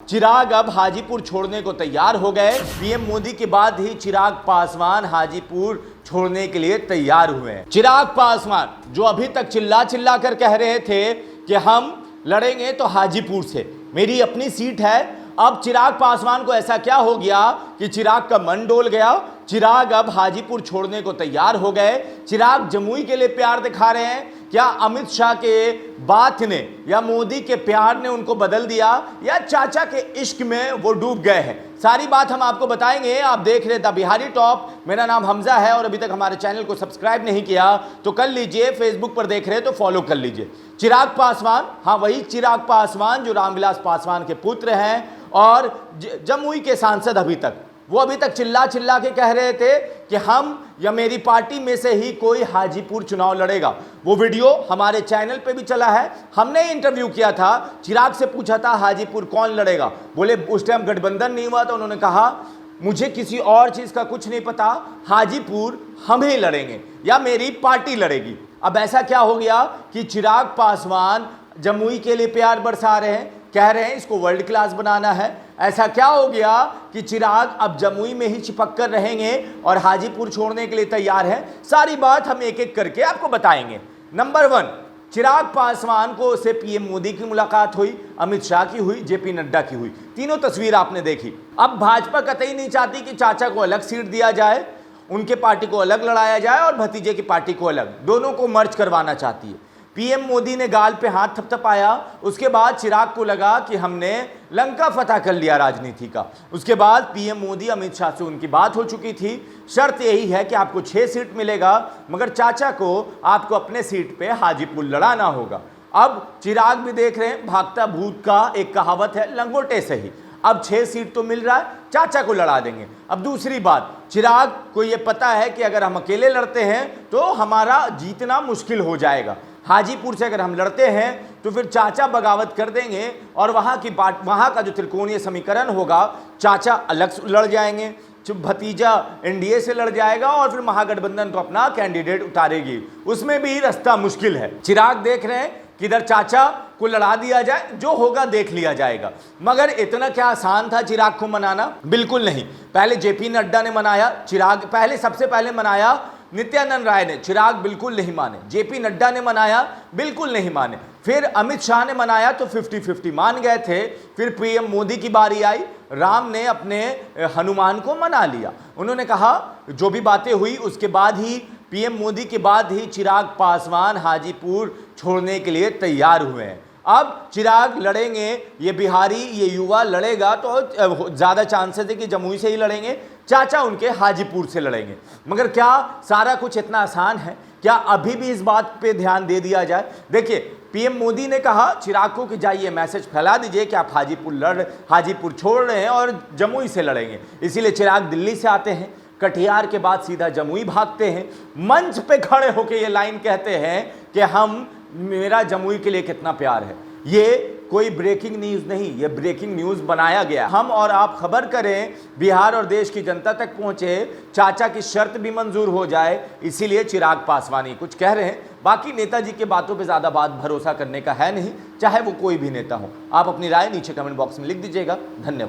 चिराग अब हाजीपुर छोड़ने को तैयार हो गए। पीएम मोदी के बाद ही चिराग पासवान हाजीपुर छोड़ने के लिए तैयार हुए हैं। चिराग पासवान जो अभी तक चिल्ला चिल्ला कर कह रहे थे कि हम लड़ेंगे तो हाजीपुर से, मेरी अपनी सीट है, अब चिराग पासवान को ऐसा क्या हो गया कि चिराग का मन डोल गया। चिराग अब हाजीपुर छोड़ने को तैयार हो गए। चिराग जमुई के लिए प्यार दिखा रहे हैं। क्या अमित शाह के बात ने या मोदी के प्यार ने उनको बदल दिया, या चाचा के इश्क में वो डूब गए हैं? सारी बात हम आपको बताएंगे। आप देख रहे थे बिहारी टॉप, मेरा नाम हमजा है और अभी तक हमारे चैनल को सब्सक्राइब नहीं किया तो कर लीजिए, फेसबुक पर देख रहे तो फॉलो कर लीजिए। चिराग पासवान, हाँ वही चिराग पासवान जो रामविलास पासवान के पुत्र हैं और जमुई के सांसद अभी तक चिल्ला चिल्ला के कह रहे थे कि हम या मेरी पार्टी में से ही कोई हाजीपुर चुनाव लड़ेगा। वो वीडियो हमारे चैनल पे भी चला है, हमने इंटरव्यू किया था, चिराग से पूछा था हाजीपुर कौन लड़ेगा, बोले उस टाइम गठबंधन नहीं हुआ, तो उन्होंने कहा मुझे किसी और चीज का कुछ नहीं पता, हाजीपुर हम ही लड़ेंगे या मेरी पार्टी लड़ेगी। अब ऐसा क्या हो गया कि चिराग पासवान जमुई के लिए प्यार बरसा रहे हैं, कह रहे हैं इसको वर्ल्ड क्लास बनाना है। ऐसा क्या हो गया कि चिराग अब जमुई में ही चिपक कर रहेंगे और हाजीपुर छोड़ने के लिए तैयार है? सारी बात हम एक एक करके आपको बताएंगे। नंबर 1, चिराग पासवान को से पीएम मोदी की मुलाकात हुई, अमित शाह की हुई, जेपी नड्डा की हुई, तीनों तस्वीर आपने देखी। अब भाजपा कतई नहीं चाहती कि चाचा को अलग सीट दिया जाए, उनके पार्टी को अलग लड़ाया जाए और भतीजे की पार्टी को अलग, दोनों को मर्ज करवाना चाहती है। पीएम मोदी ने गाल पे हाथ थपथपाया, उसके बाद चिराग को लगा कि हमने लंका फतह कर लिया राजनीति का। उसके बाद पीएम मोदी अमित शाह से उनकी बात हो चुकी थी, शर्त यही है कि आपको 6 सीट मिलेगा मगर चाचा को आपको अपने सीट पे हाजीपुर लड़ाना होगा। अब चिराग भी देख रहे हैं, भागता भूत का एक कहावत है, लंगोटे से ही, अब 6 सीट तो मिल रहा है, चाचा को लड़ा देंगे। अब दूसरी बात, चिराग को ये पता है कि अगर हम अकेले लड़ते हैं तो हमारा जीतना मुश्किल हो जाएगा, हाजीपुर से अगर हम लड़ते हैं तो फिर चाचा बगावत कर देंगे और वहाँ का जो त्रिकोणीय समीकरण होगा, चाचा अलग लड़ जाएंगे, भतीजा एनडीए से लड़ जाएगा और फिर महागठबंधन तो अपना कैंडिडेट उतारेगी, उसमें भी रास्ता मुश्किल है। चिराग देख रहे हैं कि इधर चाचा को लड़ा दिया जाए, जो होगा देख लिया जाएगा। मगर इतना क्या आसान था चिराग को मनाना? बिल्कुल नहीं। पहले जेपी नड्डा ने मनाया, चिराग सबसे पहले मनाया नित्यानंद राय ने, चिराग बिल्कुल नहीं माने। जेपी नड्डा ने मनाया, बिल्कुल नहीं माने। फिर अमित शाह ने मनाया तो 50-50 मान गए थे। फिर पीएम मोदी की बारी आई, राम ने अपने हनुमान को मना लिया। उन्होंने कहा जो भी बातें हुई उसके बाद ही, पीएम मोदी के बाद ही चिराग पासवान हाजीपुर छोड़ने के लिए तैयार हुए हैं। अब चिराग लड़ेंगे, ये बिहारी, ये युवा लड़ेगा तो ज़्यादा चांसेस है कि जमुई से ही लड़ेंगे, चाचा उनके हाजीपुर से लड़ेंगे। मगर क्या सारा कुछ इतना आसान है? क्या अभी भी इस बात पे ध्यान दे दिया जाए? देखिए, पीएम मोदी ने कहा चिराग को कि जाइए मैसेज फैला दीजिए कि आप हाजीपुर छोड़ रहे हैं और जमुई से लड़ेंगे। इसीलिए चिराग दिल्ली से आते हैं, कटिहार के बाद सीधा जमुई भागते हैं, मंच पे खड़े होकर ये लाइन कहते हैं कि मेरा जमुई के लिए कितना प्यार है। ये कोई ब्रेकिंग न्यूज़ नहीं, ये ब्रेकिंग न्यूज़ बनाया गया। हम और आप खबर करें, बिहार और देश की जनता तक पहुंचे, चाचा की शर्त भी मंजूर हो जाए, इसीलिए चिराग पासवान कुछ कह रहे हैं। बाकी नेताजी के बातों पे ज़्यादा बात भरोसा करने का है नहीं, चाहे वो कोई भी नेता हो। आप अपनी राय नीचे कमेंट बॉक्स में लिख दीजिएगा। धन्यवाद।